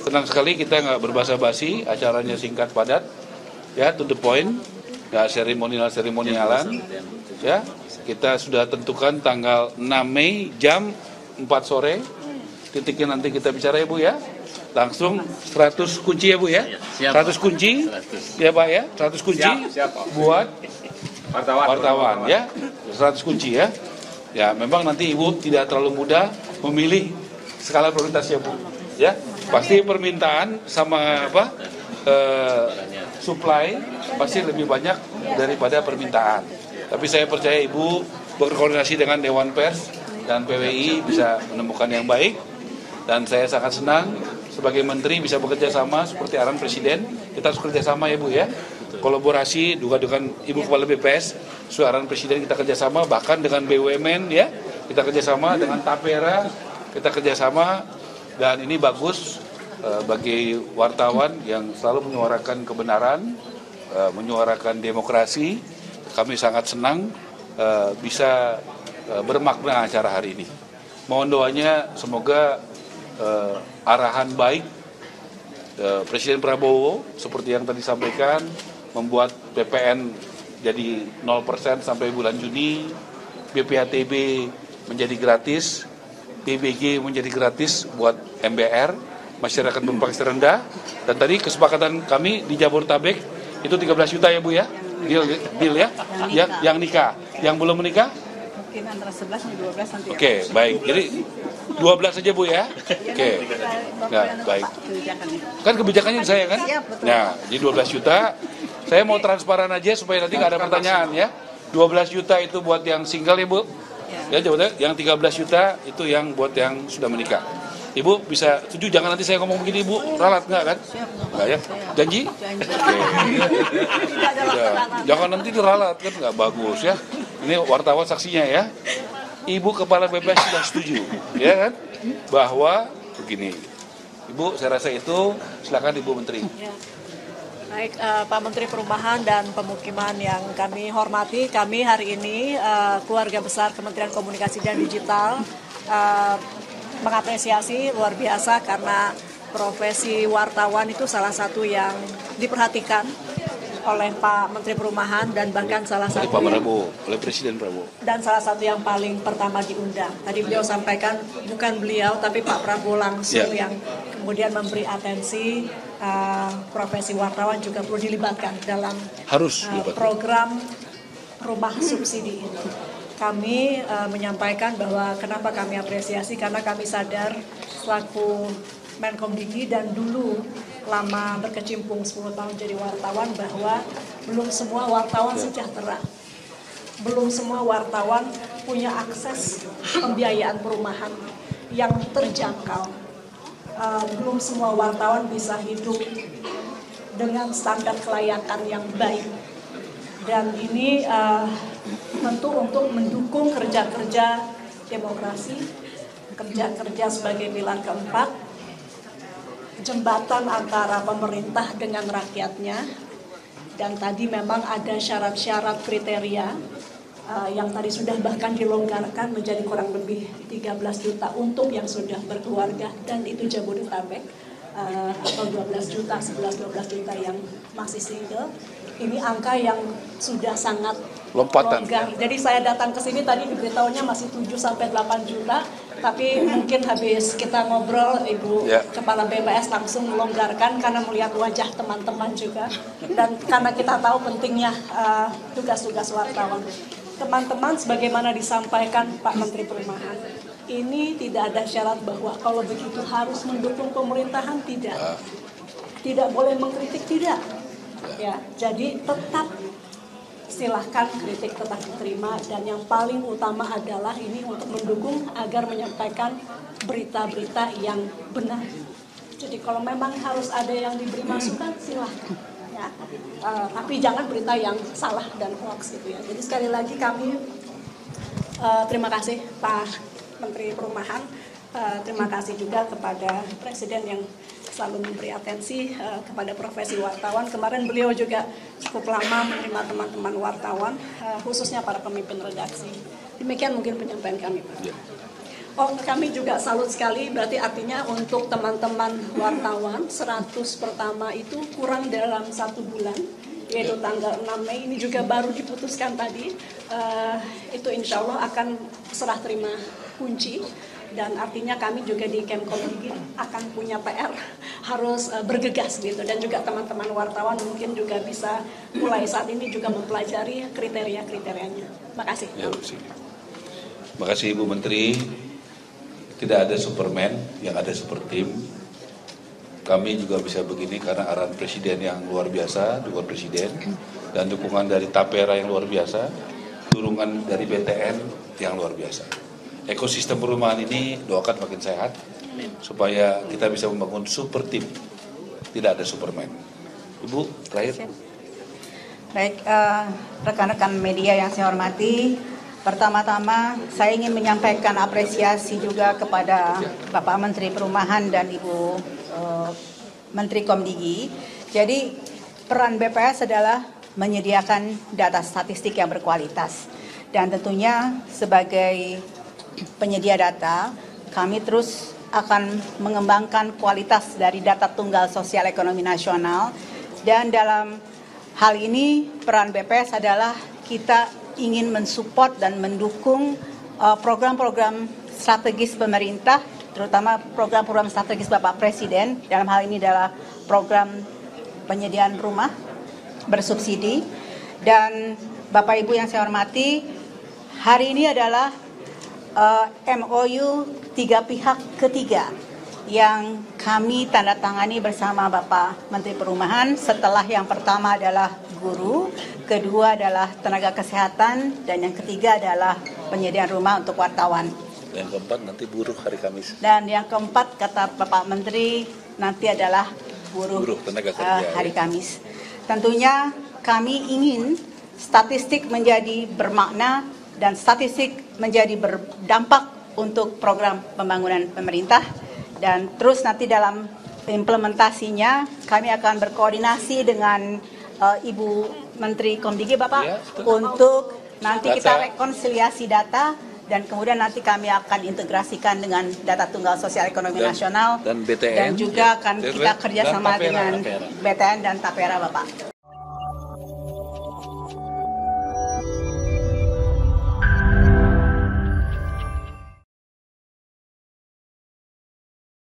Tenang sekali, kita nggak berbasa-basi, acaranya singkat padat, ya, to the point, nggak seremonialan, ya. Kita sudah tentukan tanggal 6 Mei jam 4 sore, titiknya nanti kita bicara ya Bu ya. Langsung 100 kunci ya Bu ya, 100 kunci, ya Pak ya, 100 kunci buat wartawan ya, 100 kunci ya. Ya memang nanti Ibu tidak terlalu mudah memilih skala prioritas ya Bu, ya. Pasti permintaan sama supply pasti lebih banyak daripada permintaan. Tapi saya percaya Ibu berkoordinasi dengan Dewan Pers dan PWI bisa menemukan yang baik. Dan saya sangat senang sebagai menteri bisa bekerja sama seperti arahan Presiden. Kita harus kerja sama ya Bu ya. Kolaborasi juga dengan Ibu Kepala BPS, arahan Presiden kita kerjasama, bahkan dengan BUMN ya. Kita kerjasama dengan Tapera, kita kerjasama. Dan ini bagus bagi wartawan yang selalu menyuarakan kebenaran, menyuarakan demokrasi. Kami sangat senang bisa bermakna acara hari ini. Mohon doanya semoga arahan baik Presiden Prabowo seperti yang tadi sampaikan, membuat PPN jadi 0% sampai bulan Juni, BPHTB menjadi gratis, PBG menjadi gratis buat MBR, masyarakat berpenghasilan rendah. Dan tadi kesepakatan kami di Jabodetabek itu 13 juta ya Bu ya, deal ya, yang nikah, yang belum menikah mungkin antara 11 dan 12 nanti. Oke, baik. Jadi 12 saja Bu ya. Oke. Nah, baik. Kan kebijakannya saya kan? Nah, di 12 juta. Saya mau transparan aja supaya nanti nggak ada pertanyaan ya. 12 juta itu buat yang single ya Bu. Ya, yang 13 juta itu yang buat yang sudah menikah. Ibu bisa setuju, jangan nanti saya ngomong begini Ibu, ralat nggak kan? Nggak ya? Janji? Oke. Ya, jangan nanti diralat kan, nggak bagus ya. Ini wartawan saksinya ya. Ibu Kepala BPS sudah setuju, ya kan? Bahwa begini. Ibu, saya rasa itu silakan Ibu Menteri. Ya. Baik, Pak Menteri Perumahan dan Pemukiman yang kami hormati, kami hari ini keluarga besar Kementerian Komunikasi dan Digital mengapresiasi luar biasa karena profesi wartawan itu salah satu yang diperhatikan oleh Pak Menteri Perumahan dan bahkan salah satu oleh Presiden Prabowo. Dan salah satu yang paling pertama diundang. Tadi beliau sampaikan bukan beliau tapi Pak Prabowo langsung yang kemudian memberi atensi profesi wartawan juga perlu dilibatkan dalam program rumah subsidi ini. Kami menyampaikan bahwa kenapa kami apresiasi karena kami sadar selaku Menkomdiki dan dulu lama berkecimpung 10 tahun jadi wartawan bahwa belum semua wartawan sejahtera. Belum semua wartawan punya akses pembiayaan perumahan yang terjangkau. Belum semua wartawan bisa hidup dengan standar kelayakan yang baik. Dan ini tentu untuk mendukung kerja-kerja demokrasi, kerja-kerja sebagai pilar keempat, jembatan antara pemerintah dengan rakyatnya, dan tadi memang ada syarat-syarat kriteria yang tadi sudah bahkan dilonggarkan menjadi kurang lebih 13 juta untuk yang sudah berkeluarga, dan itu Jabodetabek, atau 12 juta, 11-12 juta yang masih single. Ini angka yang sudah sangat lompatan. Jadi saya datang ke sini tadi diberitahunya masih 7-8 juta, tapi mungkin habis kita ngobrol Ibu Kepala BPS langsung melonggarkan karena melihat wajah teman-teman juga dan karena kita tahu pentingnya tugas-tugas wartawan. Teman-teman, sebagaimana disampaikan Pak Menteri Perumahan, ini tidak ada syarat bahwa kalau begitu harus mendukung pemerintahan, tidak boleh mengkritik, tidak. Ya, jadi tetap silahkan kritik tetap diterima, dan yang paling utama adalah ini untuk mendukung agar menyampaikan berita-berita yang benar. Jadi kalau memang harus ada yang diberi masukan silahkan, ya. Tapi jangan berita yang salah dan hoax gitu ya. Jadi sekali lagi kami terima kasih Pak Menteri Perumahan, terima kasih juga kepada Presiden yang selalu memberi atensi kepada profesi wartawan. Kemarin beliau juga cukup lama menerima teman-teman wartawan, khususnya para pemimpin redaksi. Demikian mungkin penyampaian kami, Pak. Oh, kami juga salut sekali, berarti artinya untuk teman-teman wartawan 100 pertama itu kurang dalam 1 bulan, yaitu tanggal 6 Mei, ini juga baru diputuskan tadi, itu insya Allah akan serah terima kunci. Dan artinya kami juga di Kemkomdigi akan punya PR, harus bergegas gitu. Dan juga teman-teman wartawan mungkin juga bisa mulai saat ini juga mempelajari kriteria-kriterianya. Makasih. Ya, makasih Ibu Menteri. Tidak ada Superman, yang ada super team. Kami juga bisa begini karena arahan Presiden yang luar biasa, dukungan Presiden, dan dukungan dari Tapera yang luar biasa, dukungan dari BTN yang luar biasa. Ekosistem perumahan ini doakan makin sehat supaya kita bisa membangun super team. Tidak ada Superman. Ibu, terakhir. Baik, rekan-rekan media yang saya hormati, pertama-tama saya ingin menyampaikan apresiasi juga kepada Bapak Menteri Perumahan dan Ibu Menteri Komdigi. Jadi peran BPS adalah menyediakan data statistik yang berkualitas. Dan tentunya sebagai penyedia data, kami terus akan mengembangkan kualitas dari data tunggal sosial ekonomi nasional. Dan dalam hal ini peran BPS adalah kita ingin mensupport dan mendukung program-program strategis pemerintah, terutama program-program strategis Bapak Presiden. Dalam hal ini adalah program penyediaan rumah bersubsidi. Dan Bapak Ibu yang saya hormati, hari ini adalah MOU 3 pihak ketiga yang kami tanda tangani bersama Bapak Menteri Perumahan, setelah yang pertama adalah guru, kedua adalah tenaga kesehatan, dan yang ketiga adalah penyediaan rumah untuk wartawan. Yang keempat nanti buruh hari Kamis. Dan yang keempat kata Bapak Menteri nanti adalah buruh tenaga kerja hari Kamis. Tentunya kami ingin statistik menjadi bermakna dan statistik menjadi berdampak untuk program pembangunan pemerintah. Dan terus nanti dalam implementasinya kami akan berkoordinasi dengan Ibu Menteri Komdigi Bapak ya, untuk nanti kita rekonsiliasi data, dan kemudian nanti kami akan integrasikan dengan data tunggal sosial ekonomi nasional dan BTN, dan juga akan kita kerjasama Tapera, dengan BTN dan Tapera Bapak.